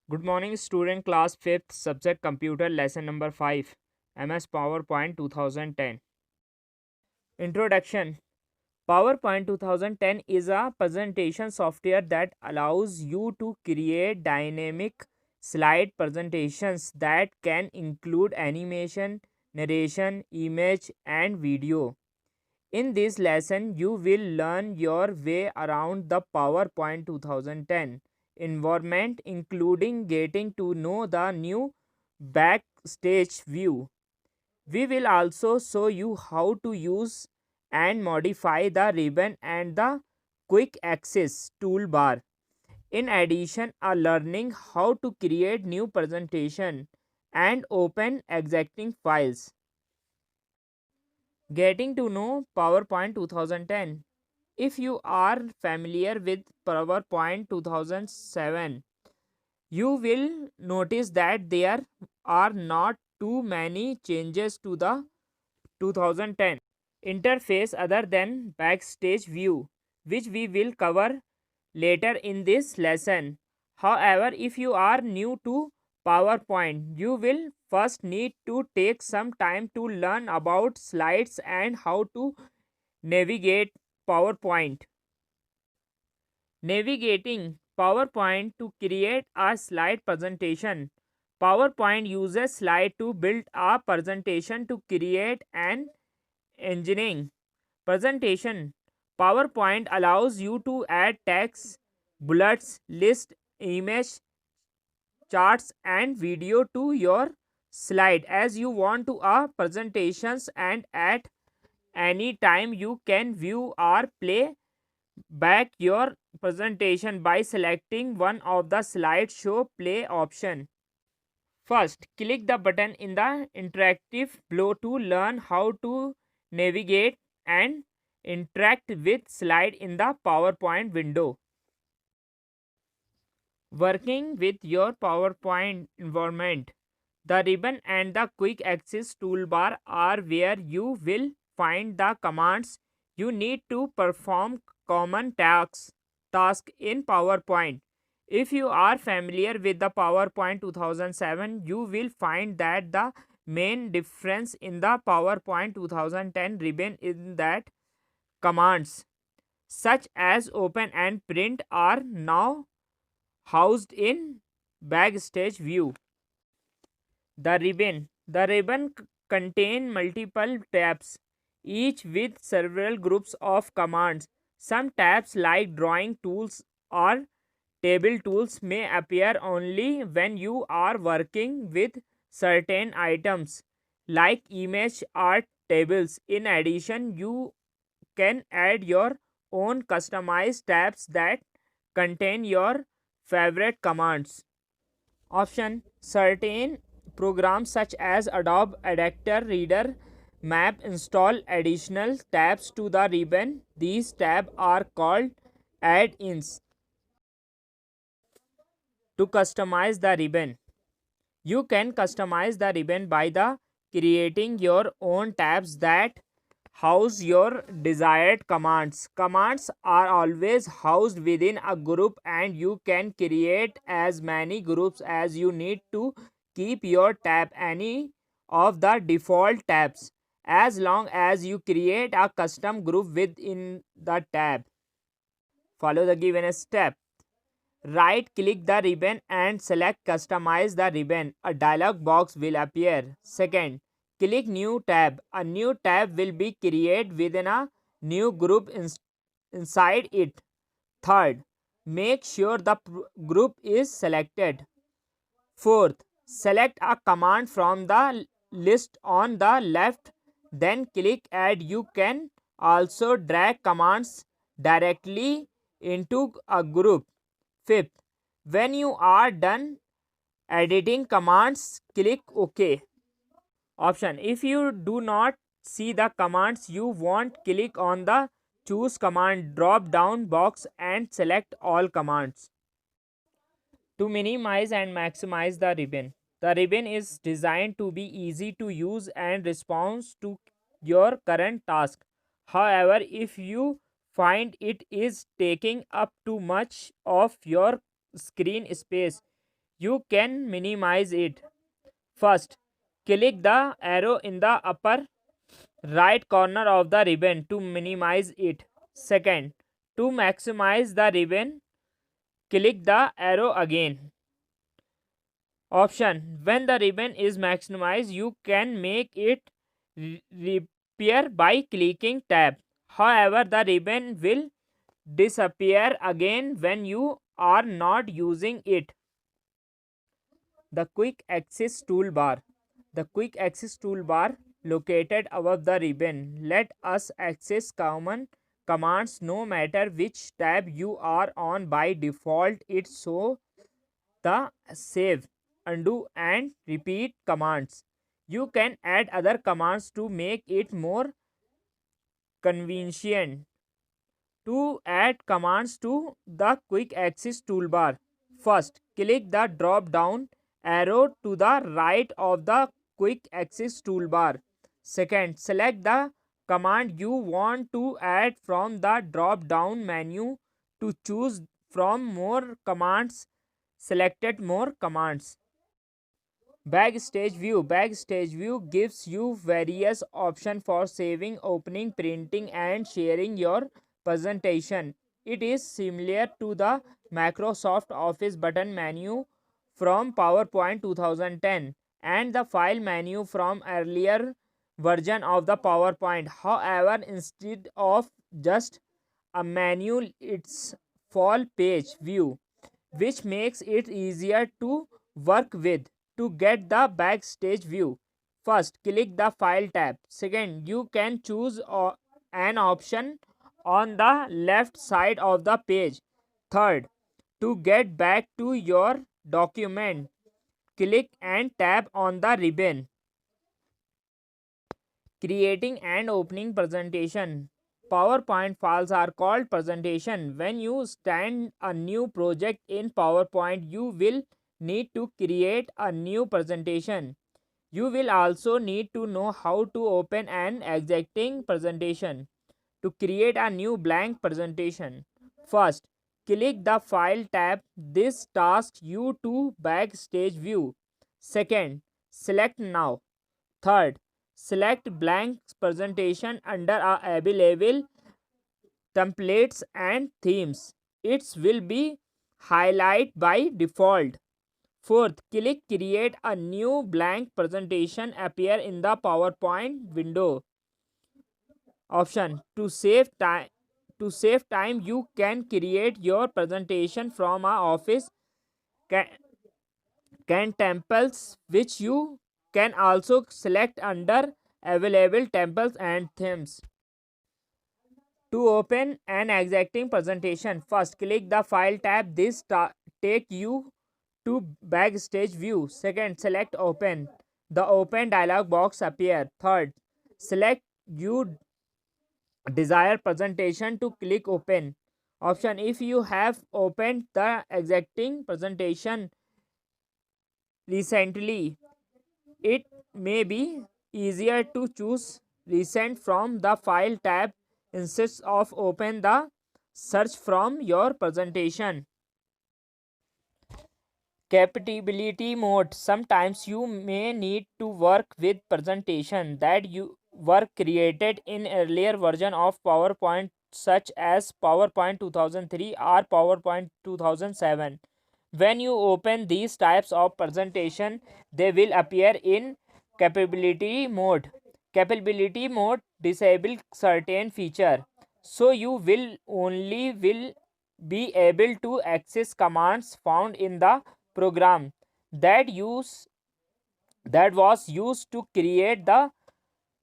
Good morning, student. Class 5th, subject computer, lesson number 5, MS PowerPoint 2010. Introduction. PowerPoint 2010 is a presentation software that allows you to create dynamic slide presentations that can include animation, narration, image, and video. In this lesson, you will learn your way around the PowerPoint 2010 environment, including getting to know the new backstage view. We will also show you how to use and modify the ribbon and the quick access toolbar. In addition, are learning how to create new presentation and open existing files. Getting to know PowerPoint 2010. If you are familiar with PowerPoint 2007, you will notice that there are not too many changes to the 2010 interface other than backstage view, which we will cover later in this lesson. However, if you are new to PowerPoint, you will first need to take some time to learn about slides and how to navigate PowerPoint. Navigating PowerPoint to create a slide presentation. PowerPoint uses slide to build a presentation to create an engineering presentation. PowerPoint allows you to add text, bullets, list, image, charts and video to your slide as you want to a presentations, and at any time you can view or play back your presentation by selecting one of the slideshow play option. First, click the button in the interactive below to learn how to navigate and interact with slide in the PowerPoint window. Working with your PowerPoint environment. The ribbon and the quick access toolbar are where you will find the commands you need to perform common tasks in PowerPoint. If you are familiar with the PowerPoint 2007, you will find that the main difference in the PowerPoint 2010 ribbon is that commands such as open and print are now housed in backstage view. The ribbon contain multiple tabs, each with several groups of commands. Some tabs like drawing tools or table tools may appear only when you are working with certain items like image art tables. In addition, you can add your own customized tabs that contain your favorite commands. Option. Certain programs such as Adobe Adapter Reader Map install additional tabs to the ribbon. These tabs are called add-ins. To customize the ribbon, you can customize the ribbon by the creating your own tabs that house your desired commands. Commands are always housed within a group and you can create as many groups as you need to keep your tab any of the default tabs as long as you create a custom group within the tab. Follow the given step. Right click the ribbon and select customize the ribbon. A dialog box will appear. Second, click new tab. A new tab will be created within a new group inside it. Third, make sure the group is selected. Fourth, select a command from the list on the left, then click add. You can also drag commands directly into a group. Fifth, when you are done editing commands, click OK. Option. If you do not see the commands you want, click on the choose command drop down box and select all commands. To minimize and maximize the ribbon. The ribbon is designed to be easy to use and response to your current task. However, if you find it is taking up too much of your screen space, You can minimize it. First, click the arrow in the upper right corner of the ribbon to minimize it. Second, to maximize the ribbon, click the arrow again. Option: when the ribbon is maximized, you can make it reappear by clicking tab. However, the ribbon will disappear again when you are not using it. The quick access toolbar. The quick access toolbar located above the ribbon let us access common commands no matter which tab you are on. By default it shows the save, undo and repeat commands. You can add other commands to make it more convenient. To add commands to the quick access toolbar, first click the drop down arrow to the right of the quick access toolbar. Second, select the command you want to add from the drop down menu. To choose from more commands, selected more commands. Backstage view. Backstage view gives you various options for saving, opening, printing and sharing your presentation. It is similar to the Microsoft Office button menu from PowerPoint 2010 and the file menu from earlier version of the PowerPoint. However, instead of just a menu, it's full page view, which makes it easier to work with. To get the backstage view, first click the file tab. Second, you can choose an option on the left side of the page. Third, to get back to your document, click and tap on the ribbon. Creating and opening presentation. PowerPoint files are called presentation. When you start a new project in PowerPoint, you will need to create a new presentation. You will also need to know how to open an existing presentation. To create a new blank presentation, first click the File tab. This tasks you to Backstage view. Second, select Now. Third, select blank presentation under available templates and themes. It will be highlighted by default. Fourth, click Create a new blank presentation appear in the PowerPoint window. Option: to save time you can create your presentation from a Office can templates, which you can also select under available templates and themes. To open an existing presentation, first click the File tab. This take you to Backstage view. Second, select Open. The Open dialog box appear. Third, select you desired presentation to click Open. Option: if you have opened the existing presentation recently, it may be easier to choose Recent from the File tab instead of open the search from your presentation. Compatibility mode. Sometimes you may need to work with presentation that you were created in earlier version of PowerPoint such as PowerPoint 2003 or PowerPoint 2007. When you open these types of presentation, they will appear in compatibility mode. Compatibility mode disable certain feature, so you will be able to access commands found in the program that use that was used to create the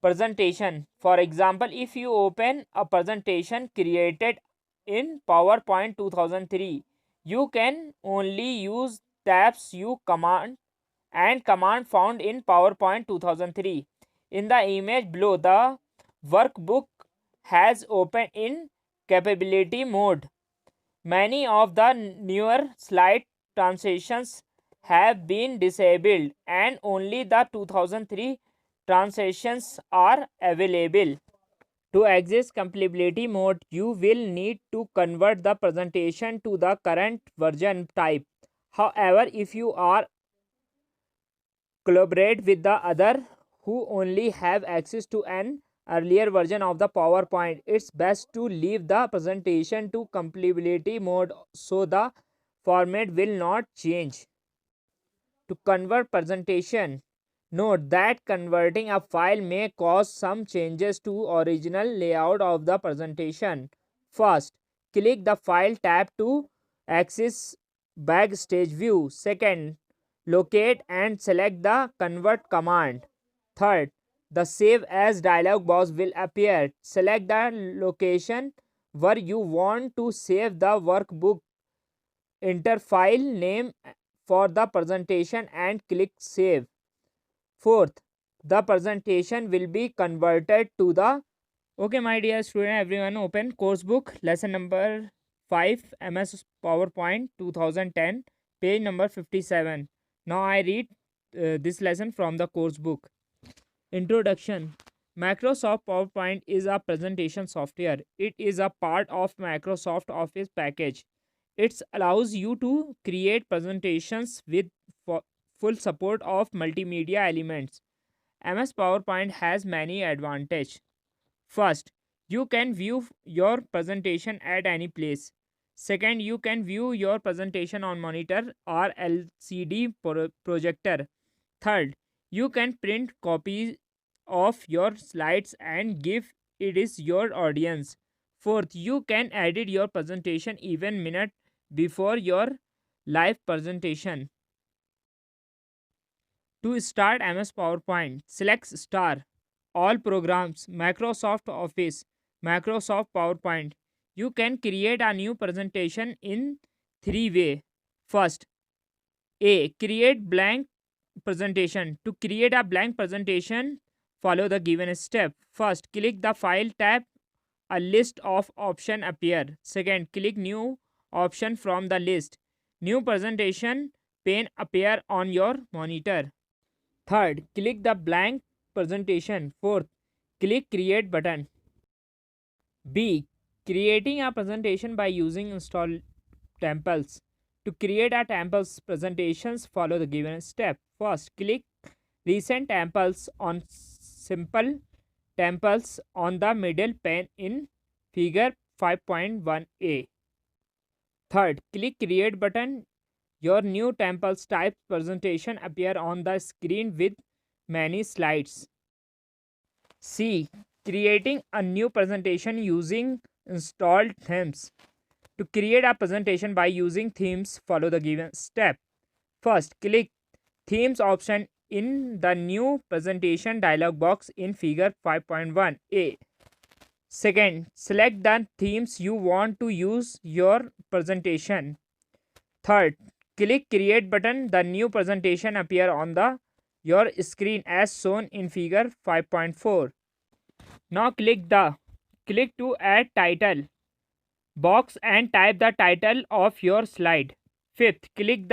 presentation. For example, if you open a presentation created in PowerPoint 2003, you can only use tabs you command and command found in PowerPoint 2003. In the image below, the workbook has opened in compatibility mode. Many of the newer slide transitions have been disabled and only the 2003 transitions are available. To access compatibility mode, you will need to convert the presentation to the current version type. However, if you are collaborate with the other who only have access to an earlier version of the PowerPoint, it's best to leave the presentation to compatibility mode so the format will not change. To convert presentation, note that converting a file may cause some changes to original layout of the presentation. First, click the File tab to access Backstage View. Second, locate and select the Convert command. Third, the Save As dialog box will appear. Select the location where you want to save the workbook. Enter file name for the presentation and click Save. Fourth, the presentation will be converted to the. Okay, my dear student, everyone, open course book, lesson number 5, MS PowerPoint 2010, page number 57. Now I read this lesson from the course book. Introduction. Microsoft PowerPoint is a presentation software. It is a part of Microsoft Office package. It allows you to create presentations with full support of multimedia elements. MS PowerPoint has many advantages. First, you can view your presentation at any place. Second, you can view your presentation on monitor or LCD projector. Third, you can print copies of your slides and give it is your audience. Fourth, you can edit your presentation even minute before your live presentation. To start MS PowerPoint, select Star, All Programs, Microsoft Office, Microsoft PowerPoint. You can create a new presentation in three ways. First, A. Create blank presentation. To create a blank presentation, follow the given step. First, click the File tab. A list of options appear. Second, click New option from the list. New presentation pane appear on your monitor. Third, click the blank presentation. Fourth, click Create button. B. Creating a presentation by using install temples. To create a temples presentations, follow the given step. First, click Recent temples on simple temples on the middle pane in figure 5.1a. Third, click Create button. Your new temples type presentation appear on the screen with many slides. C. Creating a new presentation using installed themes. To create a presentation by using themes, follow the given step. First, click Themes option in the new presentation dialog box in figure 5.1a. Second, select the themes you want to use your presentation. Third, click Create button. The new presentation appear on your screen as shown in figure 5.4. Now click to add title box and type the title of your slide. Fifth, click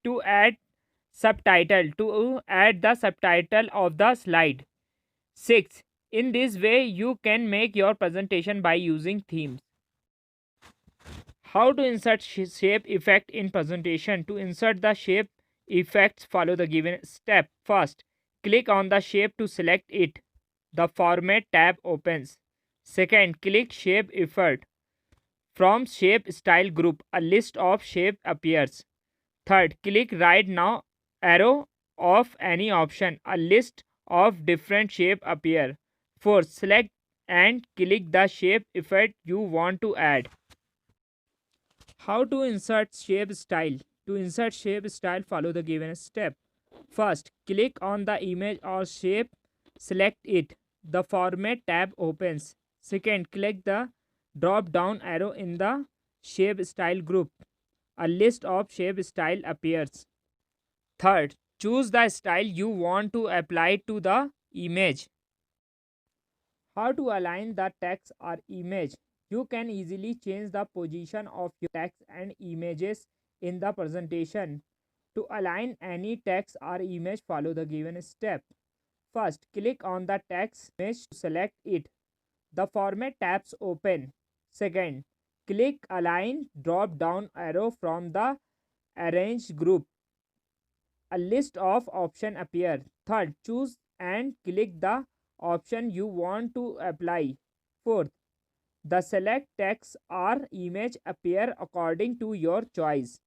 to add subtitle to add the subtitle of the slide. Sixth, in this way you can make your presentation by using themes. How to insert shape effect in presentation? To insert the shape effects, follow the given step. First, click on the shape to select it. The Format tab opens. Second, click Shape Effect. From Shape Style group, a list of shape appears. Third, click Right Now arrow of any option. A list of different shape appear. Fourth, select and click the shape effect you want to add. How to insert shape style? To insert shape style, follow the given step. First, click on the image or shape, select it. The Format tab opens. Second, click the drop down arrow in the Shape Style group. A list of shape style appears. Third, choose the style you want to apply to the image. How to align the text or image? You can easily change the position of your text and images in the presentation. To align any text or image, follow the given step. First, click on the text image to select it. The Format tabs open. Second, click Align drop down arrow from the arrange group. A list of options appear. Third, choose and click the option you want to apply. Fourth, the select text or image appear according to your choice.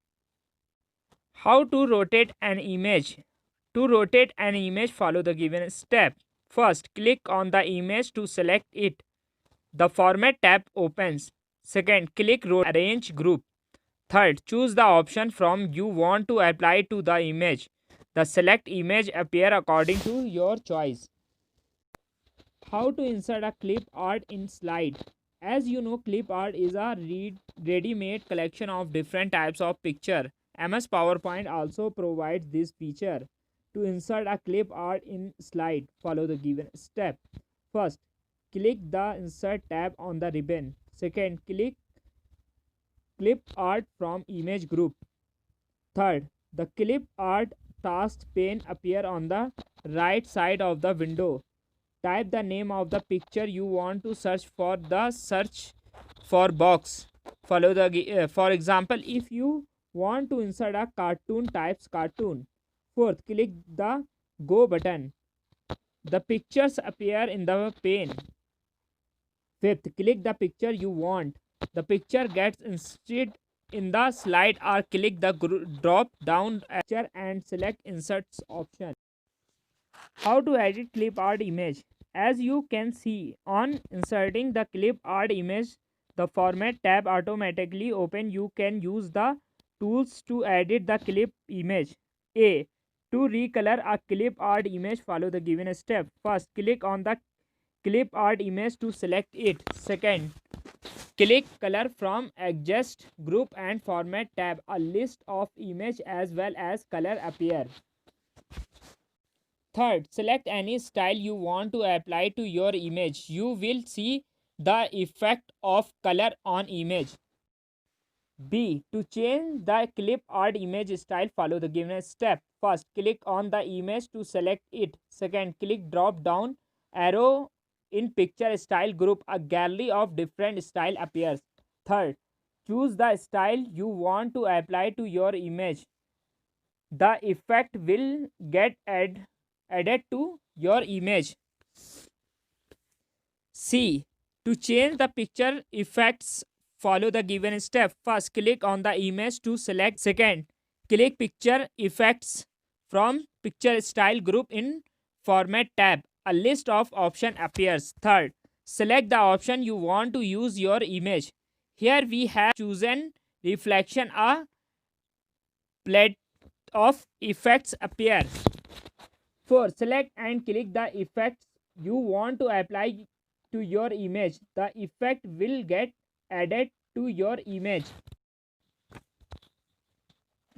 How to rotate an image? To rotate an image, follow the given step. First, click on the image to select it. The Format tab opens. Second, click Arrange Group. Third, choose the option from you want to apply to the image. The select image appear according to your choice. How to insert a clip art in slide? As you know, clip art is a ready-made collection of different types of picture. MS PowerPoint also provides this feature. To insert a clip art in slide, follow the given step. First, click the Insert tab on the ribbon. Second, click Clip Art from Image Group. Third, the Clip Art task pane appear on the right side of the window. Type the name of the picture you want to search for the search for box. Follow the for example, if you want to insert a cartoon, types cartoon. Fourth, click the Go button. The pictures appear in the pane. Fifth, click the picture you want. The picture gets inserted in the slide or click the drop down picture and select Inserts option. How to edit clip art image? As you can see, on inserting the clip art image, the Format tab automatically open. You can use the tools to edit the clip image. A. To recolor a clip art image, follow the given step. First, click on the clip art image to select it. Second, click Color from Adjust Group and Format tab. A list of image as well as color appear. Third, select any style you want to apply to your image. You will see the effect of color on image. B. To change the clip art image style, follow the given step. First, click on the image to select it. Second, click drop down arrow in picture style group. A gallery of different style appears. Third, choose the style you want to apply to your image. The effect will get added to your image. C. To change the picture effects, follow the given step. First, click on the image to select. Second, click Picture Effects from Picture Style group in Format tab. A list of options appears. Third, select the option you want to use your image. Here we have chosen reflection. A plate of effects appear. Fourth, select and click the effects you want to apply to your image. The effect will get added to your image.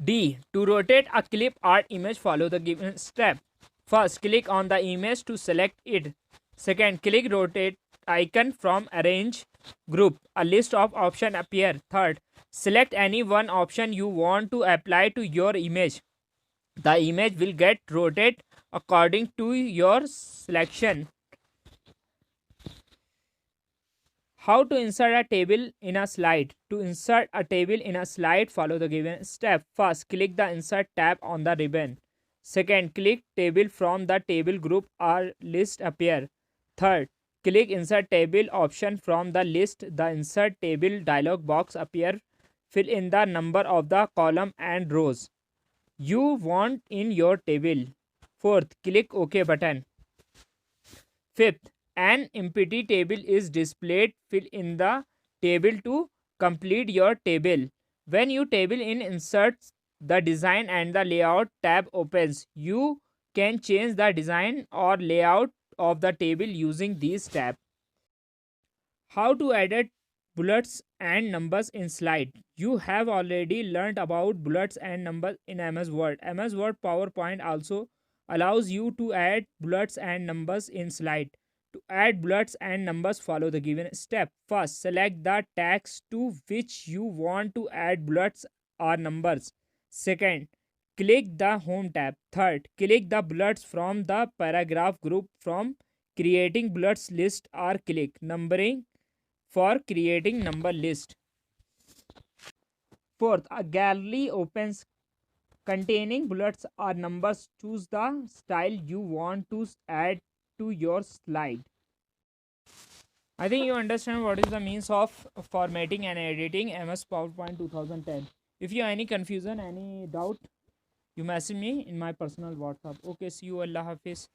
D. To rotate a clip art image, follow the given step. First, click on the image to select it. Second, click Rotate icon from Arrange Group. A list of options appear. Third, select any one option you want to apply to your image. The image will get rotated according to your selection. How to insert a table in a slide? To insert a table in a slide, follow the given step. First, click the Insert tab on the ribbon. Second, click Table from the table group or list appear. Third, click Insert Table option from the list. The Insert Table dialog box appear. Fill in the number of the column and rows you want in your table. Fourth, click OK button. Fifth, an empty table is displayed. Fill in the table to complete your table. When you table in inserts, the design and the layout tab opens. You can change the design or layout of the table using these tabs. How to edit bullets and numbers in slide? You have already learned about bullets and numbers in MS Word. MS Word PowerPoint also allows you to add bullets and numbers in slide. To add bullets and numbers, follow the given step. First, select the text to which you want to add bullets or numbers. Second, click the Home tab. Third, click the bullets from the paragraph group from creating bullets list or click numbering for creating number list. Fourth, a gallery opens. containing bullets or numbers. Choose the style you want to add to your slide. I think you understand what is the means of formatting and editing MS PowerPoint 2010. If you have any confusion, any doubt, you message me in my personal WhatsApp. Okay, see you. Allah Hafiz.